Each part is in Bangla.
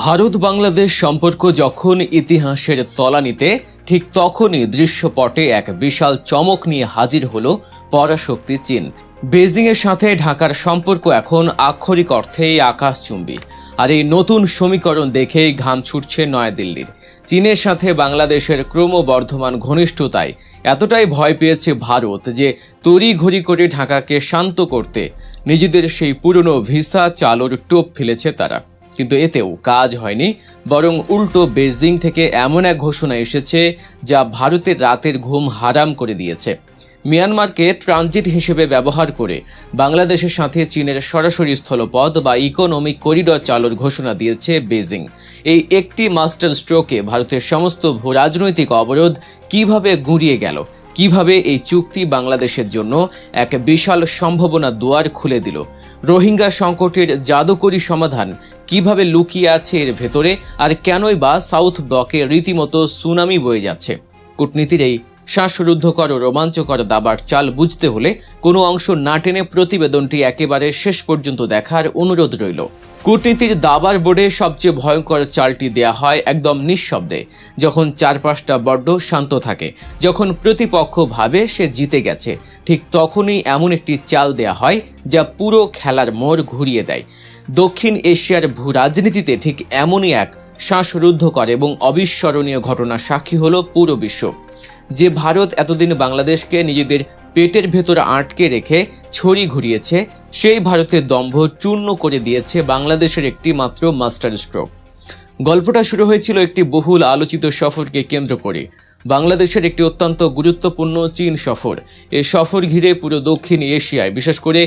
ভারত বাংলাদেশ সম্পর্ক যখন ইতিহাসের তলানিতে, ঠিক তখনই দৃশ্যপটে এক বিশাল চমক নিয়ে হাজির হলো পরাশক্তি চীন। বেজিংয়ের সাথে ঢাকার সম্পর্ক এখন আক্ষরিক অর্থেই আকাশচুম্বী। আর এই নতুন সমীকরণ দেখেই ঘাম ছুটছে নয়াদিল্লির। চীনের সাথে বাংলাদেশের ক্রমবর্ধমান ঘনিষ্ঠতায় এতটাই ভয় পেয়েছে ভারত যে তড়িঘড়ি করে ঢাকাকে শান্ত করতে নিজেদের সেই পুরনো ভিসা চালুর টোপ ফেলেছে তারা। কিন্তু এতেও কাজ হয়নি, বরং উল্টো বেজিং থেকে এমন এক ঘোষণা এসেছে যা ভারতের রাতের ঘুম হারাম করে দিয়েছে। মিয়ানমারকে ট্রানজিট হিসেবে ব্যবহার করে বাংলাদেশের সাথে চীনের সরাসরি স্থলপথ বা ইকোনমিক করিডর চালুর ঘোষণা দিয়েছে বেজিং। এই একটি মাস্টার স্ট্রোকে ভারতের সমস্ত ভূরাজনৈতিক অবরোধ কিভাবে গুঁড়িয়ে গেল, কিভাবে এই চুক্তি বাংলাদেশের জন্য এক বিশাল সম্ভাবনা দুয়ার খুলে দিল, রোহিঙ্গা সংকটের জাদুকরী সমাধান কিভাবে লুকিয়ে আছে এর ভেতরে, আর কেনই বা সাউথ ব্লকে রীতিমতো সুনামি বয়ে যাচ্ছে। কূটনীতির এই শ্বাসরুদ্ধকর ও রোমাঞ্চকর দাবার চাল বুঝতে হলে কোনো অংশ না টেনে প্রতিবেদনটি একেবারে শেষ পর্যন্ত দেখার অনুরোধ রইল। কূটনীতির দাবার বোর্ডে সবচেয়ে ভয়ঙ্কর চালটি দেয়া হয় একদম নিঃশব্দে, যখন চারপাশটা বড্ড শান্ত থাকে, যখন প্রতিপক্ষ ভাবে সে জিতে গেছে। ঠিক তখনই এমন একটি চাল দেয়া হয় যা পুরো খেলার মোড় ঘুরিয়ে দেয়। দক্ষিণ এশিয়ার ভূরাজনীতিতে ঠিক এমনই এক শ্বাসরুদ্ধকর এবং অবিস্মরণীয় ঘটনা সাক্ষী হলো পুরো বিশ্ব। যে ভারত এতদিন বাংলাদেশকে নিজেদের পেটের ভেতর আটকে রেখে ছড়ি ঘুরিয়েছে, সেই ভারতের দম্ভ চূর্ণ করে দিয়েছে বাংলাদেশের একটি মাত্র মাস্টার স্ট্রোক। গল্পটা শুরু হয়েছিল একটি বহুল আলোচিত সফরকে কেন্দ্র করে, বাংলাদেশের একটি অত্যন্ত গুরুত্বপূর্ণ চীন সফর। এই সফর ঘিরে পুরো দক্ষিণ এশিয়ায়, বিশেষ করে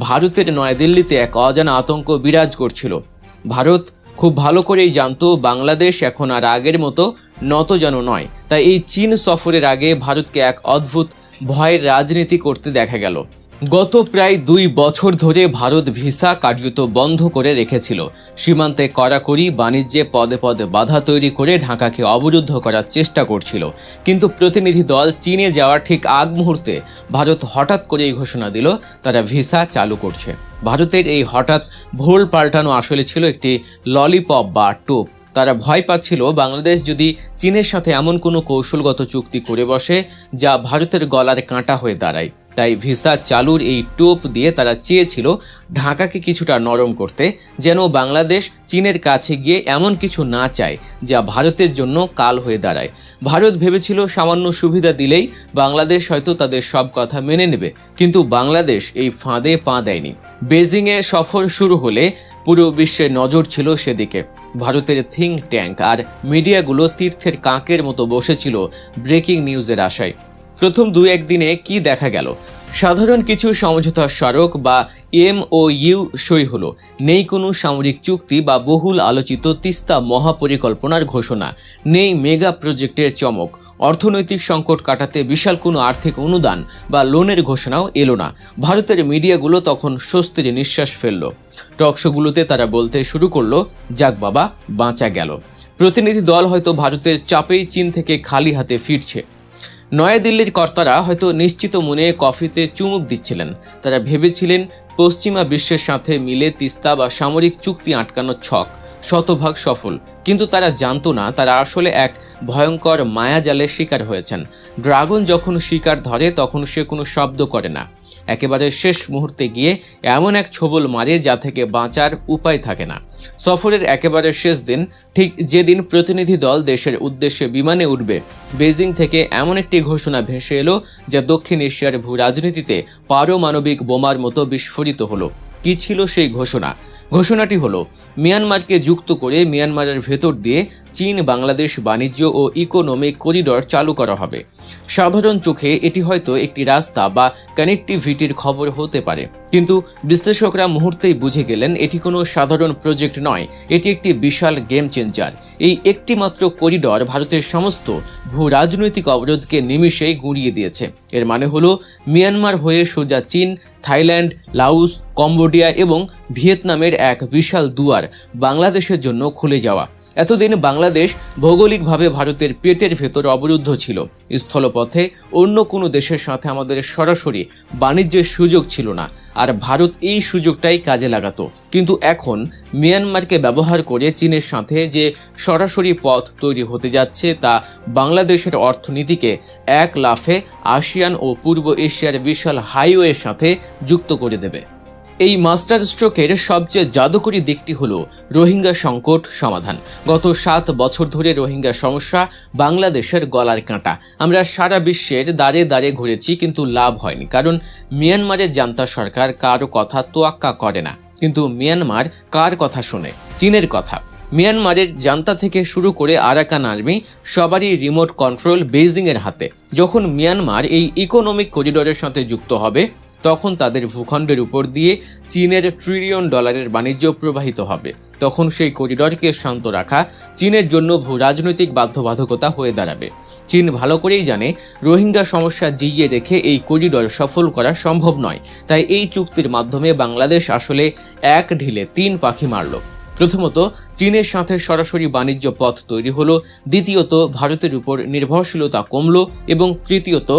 ভারতের নয়াদিল্লিতে এক অজানা আতঙ্ক বিরাজ করছিল। ভারত খুব ভালো করেই জানতো বাংলাদেশ এখন আর আগের মতো নতজানু নয়। তাই এই চীন সফরের আগে ভারতকে এক অদ্ভুত ভয়ের রাজনীতি করতে দেখা গেল। গত প্রায় 2 বছর ধরে ভারত ভিসা কার্যত বন্ধ করে রেখেছিল। সীমান্তে কড়াকড়ি বাণিজ্যে পদে পদে বাধা তৈরি করে ঢাকাকে অবরুদ্ধ করার চেষ্টা করছিল। কিন্তু প্রতিনিধি দল চীনে যাওয়ার ঠিক আগ মুহূর্তে ভারত হঠাৎ করেই ঘোষণা দিল তারা ভিসা চালু করছে। ভারতের এই হঠাৎ ভুল পাল্টানো আসলে ছিল একটি ললিপপ বা টোপ। তারা ভয় পাচ্ছিল বাংলাদেশ যদি চীনের সাথে এমন কোনো কৌশলগত চুক্তি করে বসে যা ভারতের গলার কাঁটা হয়ে দাঁড়ায়। তাই ভিসা চালুর এই টোপ দিয়ে তারা চেয়েছিল ঢাকাকে কিছুটা নরম করতে, যেন বাংলাদেশ চীনের কাছে গিয়ে এমন কিছু না চায় যা ভারতের জন্য কাল হয়ে দাঁড়ায়। ভারত ভেবেছিল সামান্য সুবিধা দিলেই বাংলাদেশ হয়তো তাদের সব কথা মেনে নেবে, কিন্তু বাংলাদেশ এই ফাঁদে পা দেয়নি। বেজিংয়ে সফর শুরু হলে পুরো বিশ্বের নজর ছিল সেদিকে। ভারতের থিঙ্ক ট্যাঙ্ক আর মিডিয়াগুলো তীর্থের কাকের মতো বসেছিল ব্রেকিং নিউজের আশায়। প্রথম 2-1 দিনে কি দেখা গেল? সাধারণ কিছু সমঝোতা স্মারক বা MOU সই হলো, নেই কোনো সামরিক চুক্তি বা বহুল আলোচিত তিস্তা মহাপরিকল্পনার ঘোষণা, নেই মেগা প্রজেক্টের চমক, অর্থনৈতিক সংকট কাটাতে বিশাল কোনো আর্থিক অনুদান বা লোনের ঘোষণাও এলো না। ভারতের মিডিয়াগুলো তখন স্বস্তির নিঃশ্বাস ফেলল। টকশোগুলোতে তারা বলতে শুরু করলো, যাক বাবা, বাঁচা গেল। প্রতিনিধি দল হয়তো ভারতের চাপেই চীন থেকে খালি হাতে ফিরছে। নয়াদিল্লির কর্তারা হয়তো নিশ্চিত মনে কফিতে চুমুক দিচ্ছিলেন। তারা ভেবেছিলেন পশ্চিমা বিশ্বের সাথে মিলে তিস্তা বা সামরিক চুক্তি আটকানোর ছক শতভাগ সফল। কিন্তু তারা জানতো না তারা আসলে এক ভয়ঙ্কর মায়াজালের শিকার হয়েছেন। ড্রাগন যখন শিকার ধরে তখন সে কোনো শব্দ করে না, একেবারে শেষ মুহূর্তে গিয়ে এমন এক ছোবল মারে যা থেকে বাঁচার উপায় থাকে না। সফরের একেবারে শেষ দিন, ঠিক যেদিন প্রতিনিধি দল দেশের উদ্দেশ্যে বিমানে উঠবে, বেজিং থেকে এমন একটি ঘোষণা ভেসে এলো যা দক্ষিণ এশিয়ার ভূ রাজনীতিতে পারমাণবিক বোমার মতো বিস্ফোরিত হলো। কি ছিল সেই ঘোষণা? ঘোষণাটি হলো মিয়ানমারকে যুক্ত করে মিয়ানমারের ভেতর দিয়ে চীন বাংলাদেশ বাণিজ্য ও ইকোনমিক করিডর চালু করা হবে। সাধারণ চোখে এটি হয়তো একটি রাস্তা বা কানেক্টিভিটির খবর হতে পারে, কিন্তু বিশ্লেষকরা মুহূর্তেই বুঝে গেলেন এটি কোনো সাধারণ প্রজেক্ট নয়, এটি একটি বিশাল গেম চেঞ্জার। এই একটি মাত্র করিডর ভারতের সমস্ত ভূ রাজনৈতিক অবরোধকে নিমিষেই গুঁড়িয়ে দিয়েছে। এর মানে হলো মিয়ানমার হয়ে সোজা চীন, থাইল্যান্ড, লাওস, কম্বোডিয়া এবং ভিয়েতনামের এক বিশাল দুয়ার বাংলাদেশের জন্য খুলে যাওয়া। এতদিন বাংলাদেশ ভৌগোলিকভাবে ভারতের পেটের ভেতর অবরুদ্ধ ছিল। স্থলপথে অন্য কোনো দেশের সাথে আমাদের সরাসরি বাণিজ্যের সুযোগ ছিল না, আর ভারত এই সুযোগটাই কাজে লাগাতো। কিন্তু এখন মিয়ানমারকে ব্যবহার করে চীনের সাথে যে সরাসরি পথ তৈরি হতে যাচ্ছে তা বাংলাদেশের অর্থনীতিকে এক লাফে আসিয়ান ও পূর্ব এশিয়ার বিশাল হাইওয়ের সাথে যুক্ত করে দেবে। এই মাস্টার স্ট্রোকের সবচেয়ে জাদুকরী দিকটি হলো রোহিঙ্গা সংকট সমাধান। গত 7 বছর ধরে রোহিঙ্গা সমস্যা বাংলাদেশের গলার কাঁটা। আমরা সারা বিশ্বের দ্বারে দ্বারে ঘুরেছি, কিন্তু লাভ হয়নি, কারণ মিয়ানমারের জান্তা সরকার কারো কথা তোয়াক্কা করে না। কিন্তু মিয়ানমার কার কথা শোনে? চীনের কথা। মিয়ানমারের জান্তা থেকে শুরু করে আরাকান আর্মি সবারই রিমোট কন্ট্রোল বেইজিংয়ের হাতে। যখন মিয়ানমার এই ইকোনমিক করিডোরের সাথে যুক্ত হবে, তখন তাদের ভূখণ্ডের উপর দিয়ে চীনের $1 ট্রিলিয়ন বাণিজ্য প্রবাহিত হবে। তখন সেই করিডরকে শান্ত রাখা চীনের জন্য ভূ রাজনৈতিক বাধ্যবাধকতা হয়ে দাঁড়াবে। চীন ভালো করেই জানে রোহিঙ্গা সমস্যা জিইয়ে রেখে এই করিডর সফল করা সম্ভব নয়। তাই এই চুক্তির মাধ্যমে বাংলাদেশ আসলে এক ঢিলে 3 পাখি মারল। প্রথমত, চীনের সাথে সরাসরি বাণিজ্য পথ তৈরি হলো। দ্বিতীয়ত, ভারতের উপর নির্ভরশীলতা কমলো। এবং তৃতীয়ত,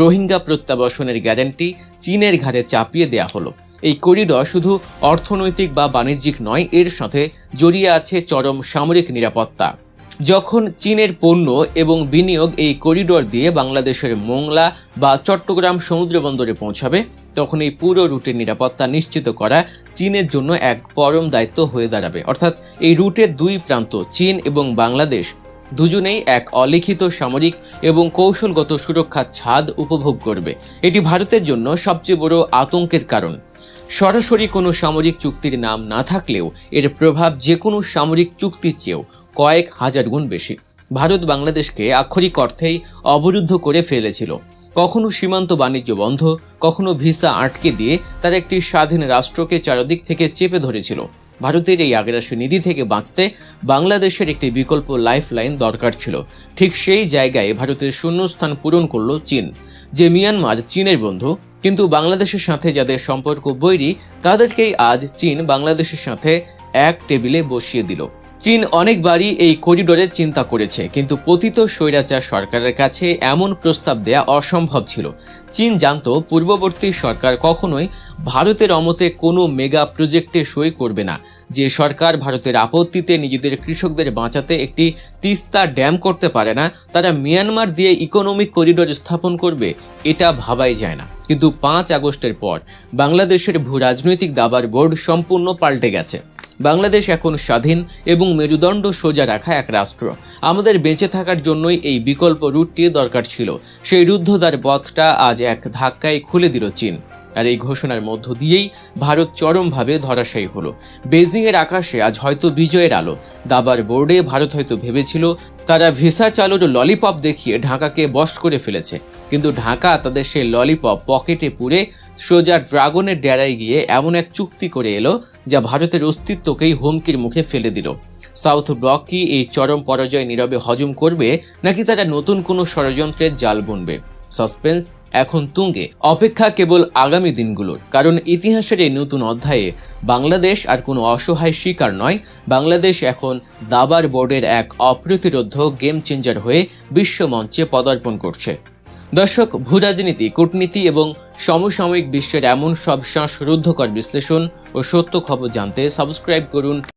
রোহিঙ্গা প্রত্যাবাসনের গ্যারান্টি চীনের ঘাড়ে চাপিয়ে দেয়া হলো। এই করিডর শুধু অর্থনৈতিক বা বাণিজ্যিক নয়, এর সাথে জড়িয়ে আছে চরম সামরিক নিরাপত্তা। যখন চীনের পণ্য এবং বিনিয়োগ এই করিডর দিয়ে বাংলাদেশের মোংলা বা চট্টগ্রাম সমুদ্রবন্দরে পৌঁছাবে, তখন এই পুরো রুটের নিরাপত্তা নিশ্চিত করা চীনের জন্য এক পরম দায়িত্ব হয়ে দাঁড়াবে। অর্থাৎ এই রুটের 2 প্রান্ত চীন এবং বাংলাদেশ দুজনেই এক অলিখিত সামরিক এবং কৌশলগত সুরক্ষার ছাদ উপভোগ করবে। এটি ভারতের জন্য সবচেয়ে বড় আতঙ্কের কারণ। সরাসরি কোনো সামরিক চুক্তির নাম না থাকলেও এর প্রভাব যে কোনো সামরিক চুক্তির চেয়েও কয়েক হাজার গুণ বেশি। ভারত বাংলাদেশকে আক্ষরিক অর্থেই অবরুদ্ধ করে ফেলেছিল। কখনো সীমান্ত বাণিজ্য বন্ধ, কখনো ভিসা আটকে দিয়ে তার একটি স্বাধীন রাষ্ট্রকে চারদিক থেকে চেপে ধরেছিল। ভারতের এই আগ্রাসী নীতি থেকে বাঁচতে বাংলাদেশের একটি বিকল্প লাইফলাইন দরকার ছিল। ঠিক সেই জায়গায় ভারতের শূন্যস্থান পূরণ করল চীন। যে মিয়ানমার চীনের বন্ধু, কিন্তু বাংলাদেশের সাথে যাদের সম্পর্ক বৈরী, তাদেরকেই আজ চীন বাংলাদেশের সাথে এক টেবিলে বসিয়ে দিল। চীন অনেকবারই এই করিডোরের চিন্তা করেছে, কিন্তু পতিত স্বৈরাচার সরকারের কাছে এমন প্রস্তাব দেয়া অসম্ভব ছিল। চীন জানতো পূর্ববর্তী সরকার কখনোই ভারতের অমতে কোনো মেগা প্রজেক্টে সই করবে না। যে সরকার ভারতের আপত্তিতে নিজেদের কৃষকদের বাঁচাতে একটি তিস্তা ড্যাম করতে পারে না, তারা মিয়ানমার দিয়ে ইকোনমিক করিডোর স্থাপন করবে, এটা ভাবাই যায় না। কিন্তু 5 আগস্টের পর বাংলাদেশের ভূ রাজনৈতিক দাবার বোর্ড সম্পূর্ণ পাল্টে গেছে। বাংলাদেশ এখন স্বাধীন এবং মেরুদণ্ড সোজা রাখা এক রাষ্ট্র। আমাদের বেঁচে থাকার জন্যই এই বিকল্প রুটটি দরকার ছিল। সেই রুদ্ধদ্বার পথটা আজ এক ধাক্কায় খুলে দিল চীন। আর এই ঘোষণার মধ্য দিয়েই ভারত চরমভাবে ধরাশায়ী হলো। বেজিংয়ের আকাশে আজ হয়তো বিজয়ের আলো। দাবার বোর্ডে ভারত হয়তো ভেবেছিল তারা ভিসা চালুর ললিপপ দেখিয়ে ঢাকাকে বশ করে ফেলেছে, কিন্তু ঢাকা তাদের সেই ললিপপ পকেটে পুরে সোজা ড্রাগনের ডেরায় গিয়ে এমন এক চুক্তি করে এলো যা ভারতের অস্তিত্বকেই হুমকির মুখে ফেলে দিল। সাউথ ব্লক কি এই চরম পরাজয় নীরবে হজম করবে, নাকি তারা নতুন কোনো ষড়যন্ত্রের জাল বুনবে? সাসপেন্স এখন তুঙ্গে। অপেক্ষা কেবল আগামী দিনগুলোর, কারণ ইতিহাসের এই নতুন অধ্যায়ে বাংলাদেশ আর কোনো অসহায় শিকার নয়। বাংলাদেশ এখন দাবার বোর্ডের এক অপ্রতিরোধ্য গেম চেঞ্জার হয়ে বিশ্বমঞ্চে পদার্পণ করছে। দর্শক, ভূরাজনীতি, কূটনীতি এবং সমসাময়িক বিশ্বের এমন সব শ্বাসরুদ্ধকর বিশ্লেষণ ও সত্য খবর জানতে সাবস্ক্রাইব করুন